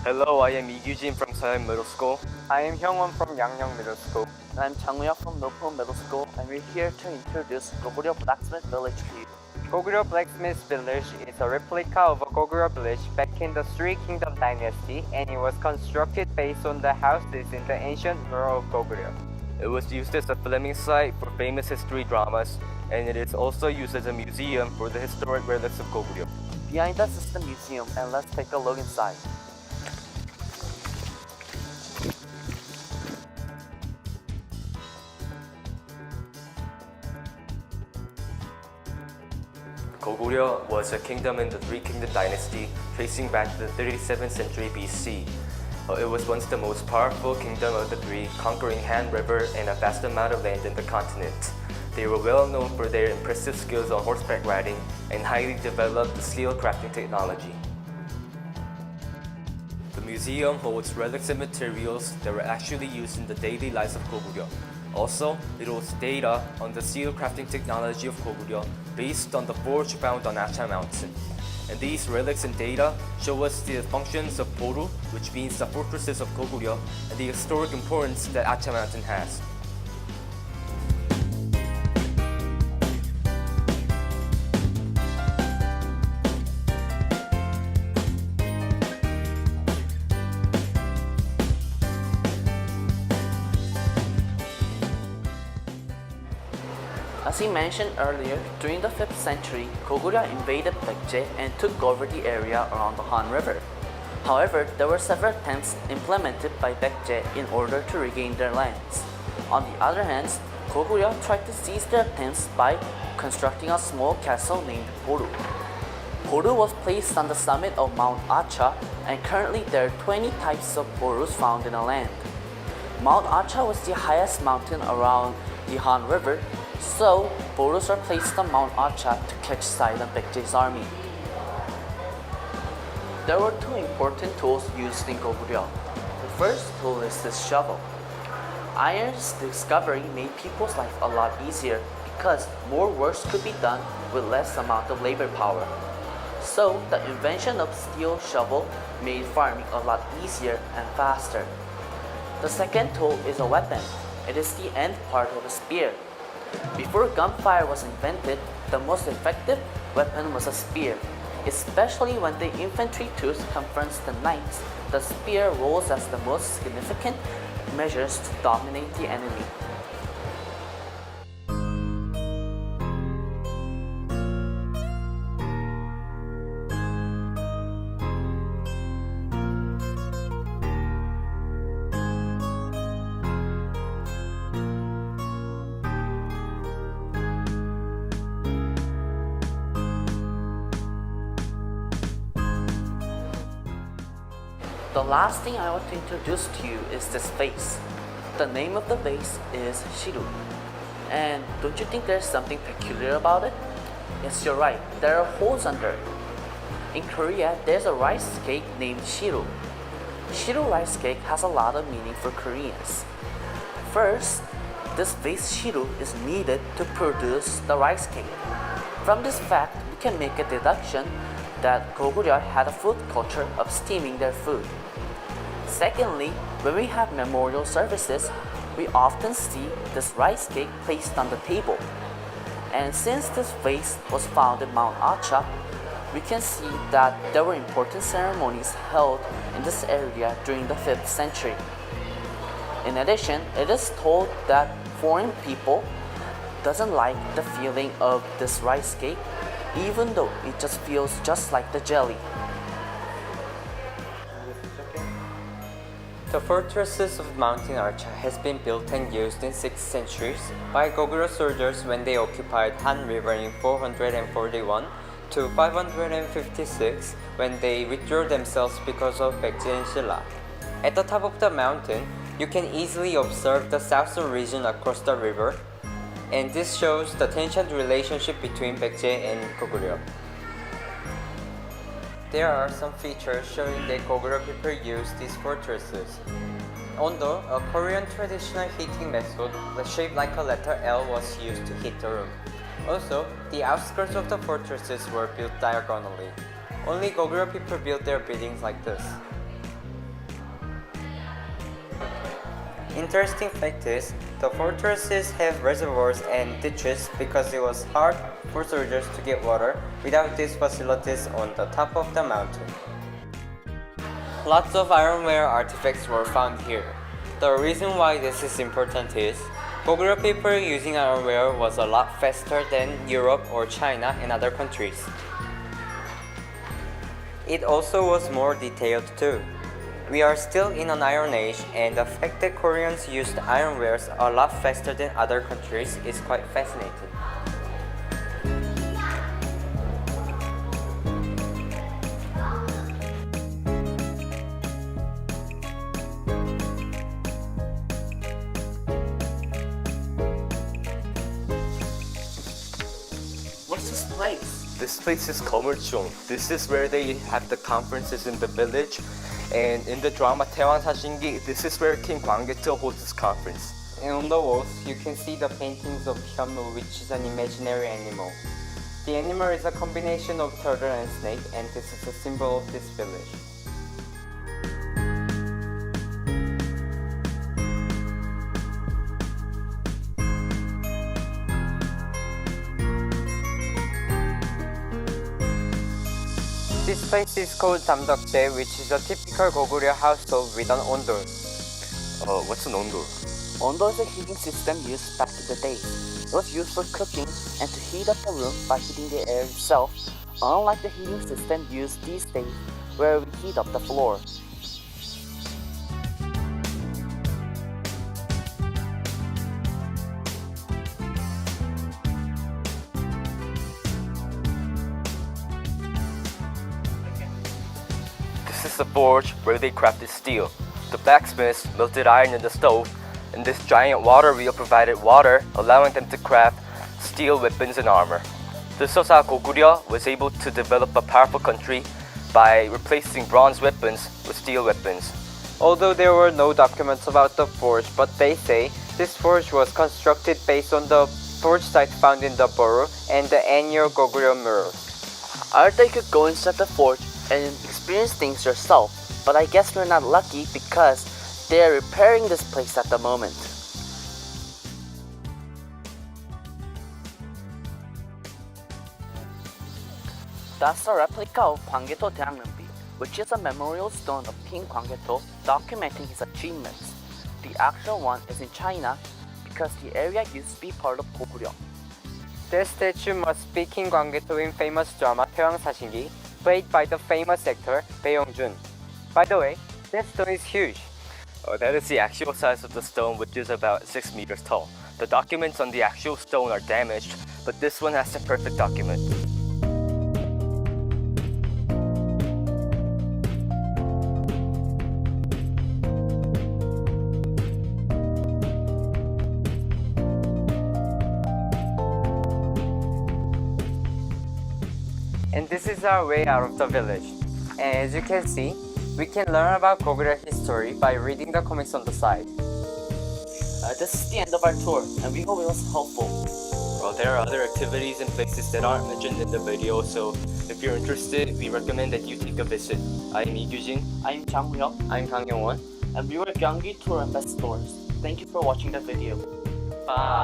Hello, I am Eugene from Sehyeon Middle School. I am Hyungwon from Yangnyeong Middle School. I'm Changuyuk from 늘푸른 Middle School, and we're here to introduce Goguryeo Blacksmith Village to you. Goguryeo Blacksmith Village is a replica of a Goguryeo village back in the Three Kingdom dynasty, and it was constructed based on the houses in the ancient borough of Goguryeo. It was used as a filming site for famous history dramas, and it is also used as a museum for the historic relics of Goguryeo. Behind us is the museum, and let's take a look inside. Goguryeo was a kingdom in the Three Kingdom dynasty, tracing back to the 37th century BC. It was once the most powerful kingdom of the three, conquering Han River and a vast amount of land in the continent. They were well known for their impressive skills on horseback riding and highly developed steel crafting technology. The museum holds relics and materials that were actually used in the daily lives of Goguryeo. Also, it holds data on the steel crafting technology of Goguryeo based on the forge found on Acha Mountain. And these relics and data show us the functions of Boru, which means the fortresses of Goguryeo, and the historic importance that Acha Mountain has. As he mentioned earlier, during the 5th century, Goguryeo invaded Baekje and took over the area around the Han River. However, there were several attempts implemented by Baekje in order to regain their lands. On the other hand, Goguryeo tried to seize their attempts by constructing a small castle named Boru. Boru was placed on the summit of Mount Acha, and currently there are 20 types of Borus found in the land. Mount Acha was the highest mountain around the Han River, so Borus were placed on Mount Acha to catch silent Baekje's army. There were two important tools used in Goguryeo. The first tool is this shovel. Iron's discovery made people's life a lot easier because more work could be done with less amount of labor power. So the invention of steel shovel made farming a lot easier and faster. The second tool is a weapon. It is the end part of a spear. Before gunfire was invented, the most effective weapon was a spear. Especially when the infantry tools confronts the knights, the spear rolls as the most significant measures to dominate the enemy. The last thing I want to introduce to you is this vase. The name of the vase is Shiru. And don't you think there's something peculiar about it? Yes, you're right. There are holes under it. In Korea, there's a rice cake named Shiru. Shiru rice cake has a lot of meaning for Koreans. First, this vase Shiru is needed to produce the rice cake. From this fact, we can make a deduction that Goguryeo had a food culture of steaming their food. Secondly, when we have memorial services, we often see this rice cake placed on the table. And since this vase was found in Mount Acha, we can see that there were important ceremonies held in this area during the 5th century. In addition, it is told that foreign people doesn't like the feeling of this rice cake, even though it just feels just like the jelly. The fortresses of Mountain Archa has been built and used in 6th centuries by Goguryeo soldiers when they occupied Han River in 441 to 556 when they withdrew themselves because of Baekje and Silla. At the top of the mountain, you can easily observe the southern region across the river, and this shows the tensioned relationship between Baekje and Goguryeo. There are some features showing that Goguryeo people used these fortresses. Although a Korean traditional heating method, the shape like a letter L was used to heat the room. Also, the outskirts of the fortresses were built diagonally. Only Goguryeo people built their buildings like this. Interesting fact is, the fortresses have reservoirs and ditches because it was hard for soldiers to get water without these facilities on the top of the mountain. Lots of ironware artifacts were found here. The reason why this is important is, Goguryeo people using ironware was a lot faster than Europe or China and other countries. It also was more detailed too. We are still in an Iron Age, and the fact that Koreans used ironwares a lot faster than other countries is quite fascinating. What's this place? This place is Gomulchung. This is where they have the conferences in the village. And in the drama 태왕사신기, this is where King Gwanggaeto holds his conference. And on the walls, you can see the paintings of Hyunmoo, which is an imaginary animal. The animal is a combination of turtle and snake, and this is a symbol of this village. This place is called Damdeokdae, which is a typical Goguryeo household with an ondol. What's an ondol? Ondo is a heating system used back in the day. It was used for cooking and to heat up the room by heating the air itself, unlike the heating system used these days where we heat up the floor. This is the forge where they crafted steel. The blacksmiths melted iron in the stove, and this giant water wheel provided water, allowing them to craft steel weapons and armor. This was how Goguryeo was able to develop a powerful country by replacing bronze weapons with steel weapons. Although there were no documents about the forge, but they say this forge was constructed based on the forge site found in the borough and the annual Goguryeo murals. I heard that you could go inside the forge and experience things yourself, but I guess we're not lucky because they are repairing this place at the moment. That's a replica of Gwanggaeto Daeangreunbi, which is a memorial stone of King Gwanggaeto documenting his achievements. The actual one is in China because the area used to be part of Goguryeo. This statue must be King Gwanggaeto in famous drama 태왕사신기, played by the famous actor Bae Young-jun. By the way, this stone is huge. That is the actual size of the stone, which is about 6 meters tall. The documents on the actual stone are damaged, but this one has the perfect document. And this is our way out of the village. And as you can see, we can learn about Goguryeo history by reading the comics on the side. This is the end of our tour, and we hope it was helpful. Well, there are other activities and places that aren't mentioned in the video, so if you're interested, we recommend that you take a visit. I'm Lee Gyujin. I'm Jang Hyuk, I'm Kang Yong-won. and we were Gyeonggi Tour Ambassadors. Thank you for watching the video. Bye.